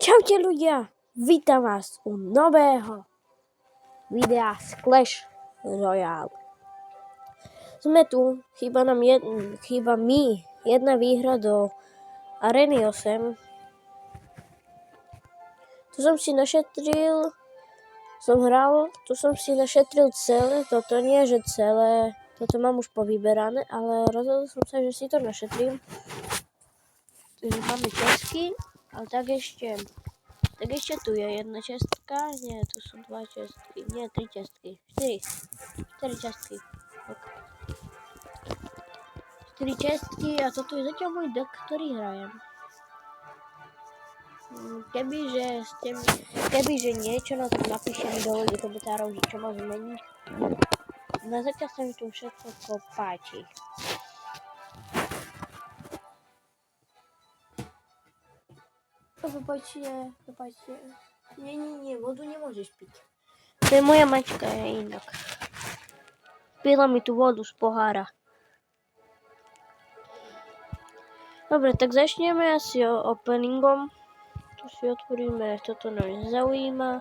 Čaute ľudia, vítam vás u nového videa z Clash Royale. Sme tu, chýba mi jedna výhra do Areny 8. Tu som si našetril, tu som si našetril celé, toto nie, že celé, toto mám už povyberané, ale rozhodol som sa, že si to našetrím. Takže máme česky, ale tak ešte tu je jedna čestka, nie, tu sú dva čestky, nie, tri čestky, štyri čestky. Štyri čestky a toto je zatiaľ môj deck, ktorý hrajem. Kebyže niečo na to napíšem dole do komentárov, že čo mám zmeniť. Na zatiaľ sa mi tu všetko páči. Prepáčte. Nie, vodu nemôžeš piť. To je moja mačka, je inak. Pila mi tú vodu z pohára. Dobre, tak začneme asi openingom. Tu si otvoríme, toto nás nezaujíma.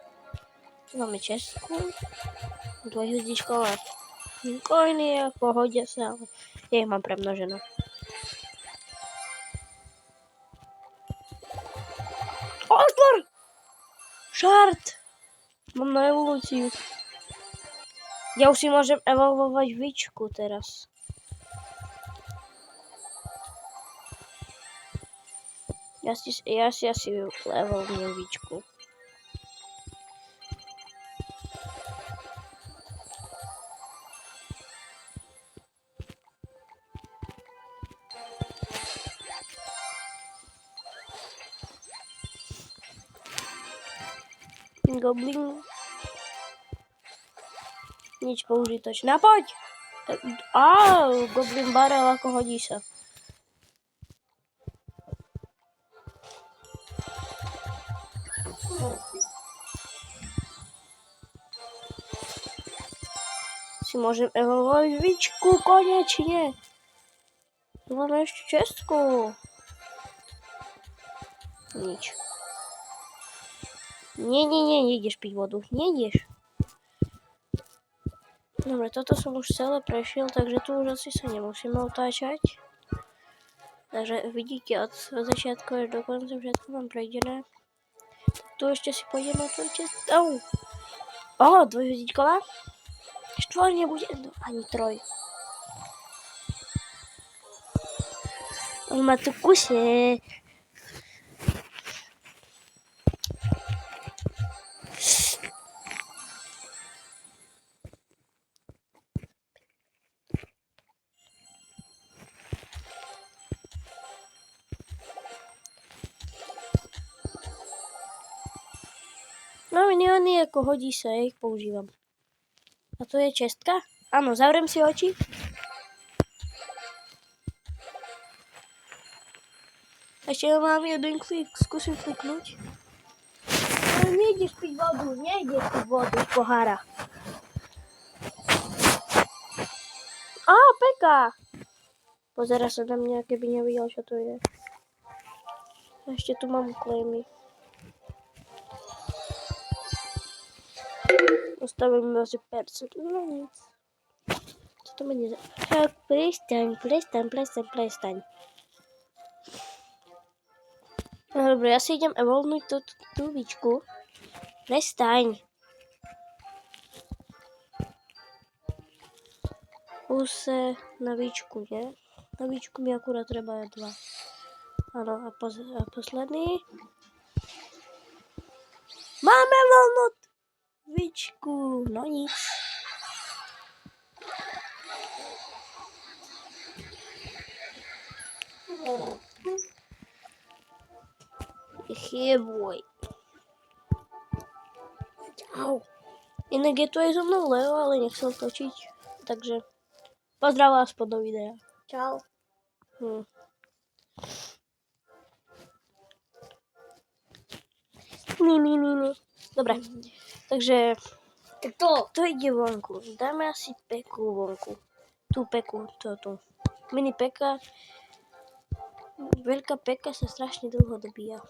Tu máme česku. Dvojhviezdičková coiny, pohodia sa, ale ja ich mám premnožené. Otvor! Šart! Mám na evolúciu. Ja už si môžem evolvovať Vičku teraz. Ja si asi evolvujem Vičku. Goblin. Nič použitočné. Poď! Goblin barel, ako hodí sa. Si môžem evolvovať Vičku, konečne. Máme ešte čestku. Nič. Nie, nejdeš piť vodu. Nejdeš. Dobre, toto som už celé prešiel, takže tu už asi sa nemusíme otáčať. Takže vidíte, od začiatku až do konca všetko mám prejdené. Tu ešte si pôjdem na tú cestu. Dvojhviezdičková. Štvor nebude, ani troj. On má tu kuse. No miniony, ako hodí sa, ja ich používam. A to je čestka? Áno, zavriem si oči. Ešte mám jeden klik, skúsim kliknúť. Ale nejdeš piť vodu z pohára. Peka! Pozerá sa na mňa, keby nevidel, čo to je. Ešte tu mám klejmy. Ostavím asi percent, no nic. Co to ma nezaujíma? Prestaň. No dobre, ja si idem evolvnúť tú Vičku. Prestaň. Kuse na Vičku, nie? Na Vičku mi akurát treba 2. Áno, a posledný. Máme evolvnúť Vičku, no nic. Boj. Čau. Inak je tu aj so mnou Leo, ale nechcel točiť. Takže pozdrav vás do videa. Čau. Dobre, takže to ide vonku. Dáme asi Peku vonku. Tú Peku, tu. Mini Peka. Veľká Peka sa strašne dlho dobíja.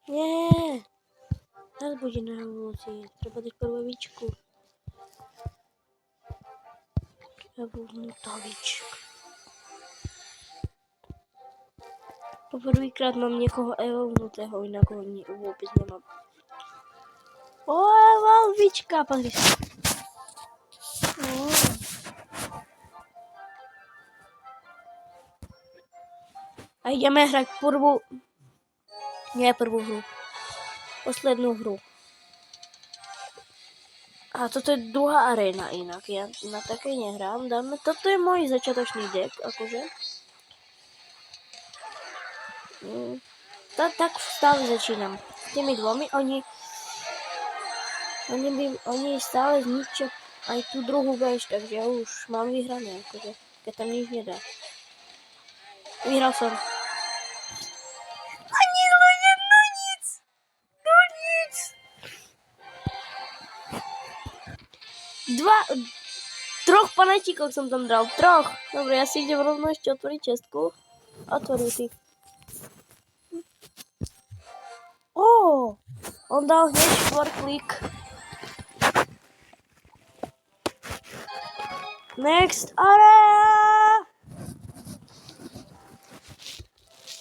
Nie. Teraz bude na evolúcii. Treba dať prvovičku. Evolútovičku. Po prvýkrát mám niekoho evolútého, inak ho vôbec nemám. O, evolúvička, pozri sa. A ideme hrať prvú hru. Poslednú hru. A toto je druhá arena inak. Ja na takej nehrám. Toto je môj začiatočný deck, akože. Tak stále začínam. S tými dvomi, oni stále zničia aj tú druhú veš, takže ja už mám vyhrané, akože, keď tam nič nedá. Vyhral som. Troch panáčikov som tam dal, troch. Dobre, ja si idem rovno ešte otvoriť čestku. Otvoril si. On dal hneď 4 klik. Next area!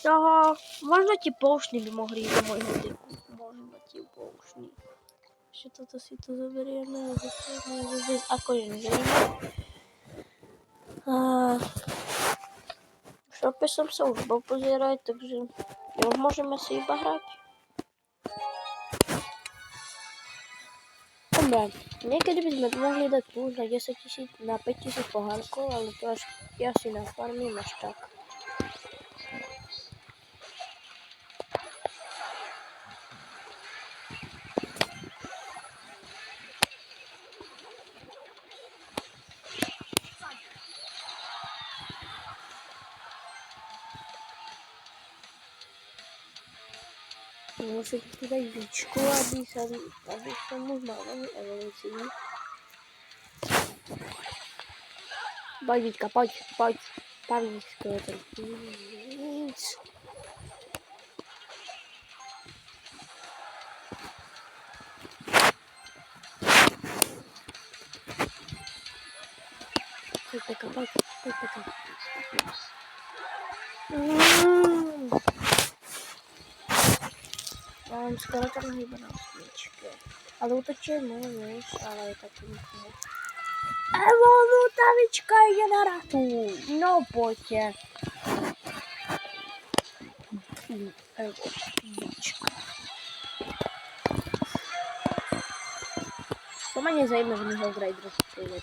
Toho, možno ti poušny by mohli ísť do môjho deku. Možno ti poušny. Ešte toto si to zoberieme. Ako je nezaujímavé. V šope som sa už bol pozerať, takže môžeme si iba hrať. Dobre, niekedy by sme mohli dať plus na 10 000, na 5 000 pohánkov, ale to až ja si nafarmím až tak. Musím si dať víčku, aby som už mal novú evolúcii. Poď, Víčka, poď. Pavíčko, nic. Poď, Peka. Mám skeleton hýba na osmičke. Ale útočie môžeš, ale je taký nikomu. Evolútavička ide na ratu. No poďte. Evolútavička. To ma nezajíma, že mi Hellrider príde.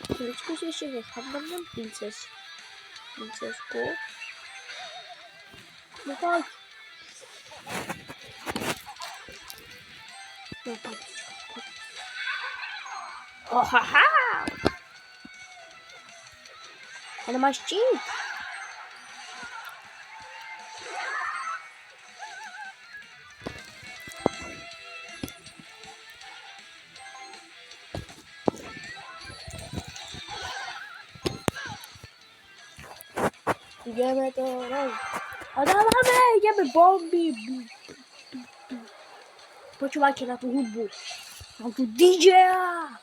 Chvíličku si ešte nechám, dám princesku. No poď. No poď. Ohaha! Ona má štít. Ideme to raz. A ideme bomby. Počúvajte na tú hudbu. Na tú DJ-a.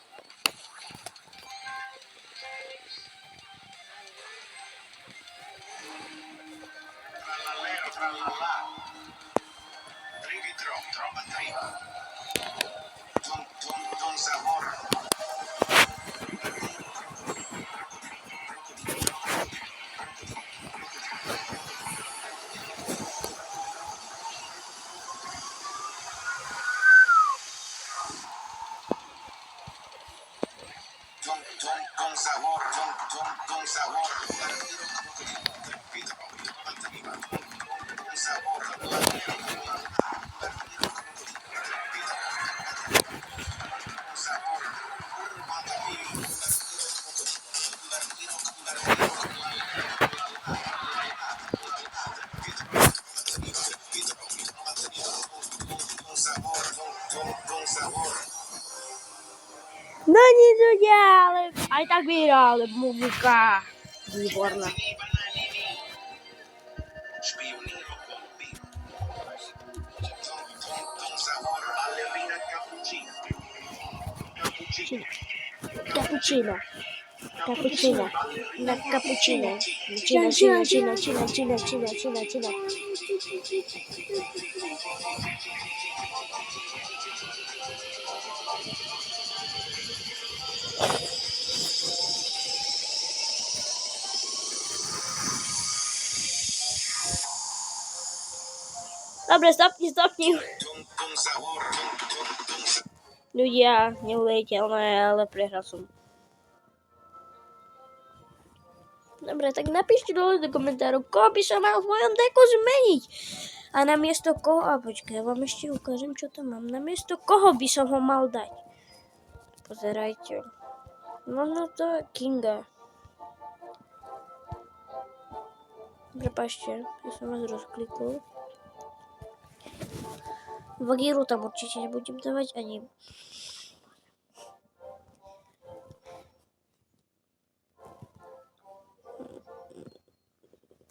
No nic udělal, ale aj tak vyhrál, muzika výborná. Cappuccino. Cappuccino. Na cappuccino. Cina. Dobre, stopni. Ľudia, neuveriteľné, ale prehral som. Dobre, tak napíšte dole do komentárov, koho by som mal v mojom deku zmeniť. A namiesto koho, počkaj, ja vám ešte ukážem, čo tam mám. Namiesto koho by som ho mal dať. Pozerajte. Možno to je Kinga. Prepáčte, ja som vás rozklikol. Vagíru tam určite nebudem dávať ani.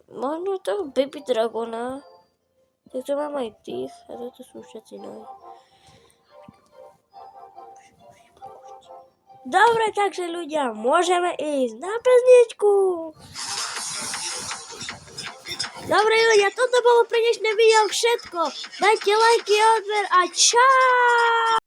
Možno toho Baby Dragona. Tak to mám aj tých. A toto sú všetci noví. Dobre, takže ľudia, môžeme ísť na pesničku. Dobre ľudia, toto bolo pre dnešné video všetko. Dajte lajky, odber a čau.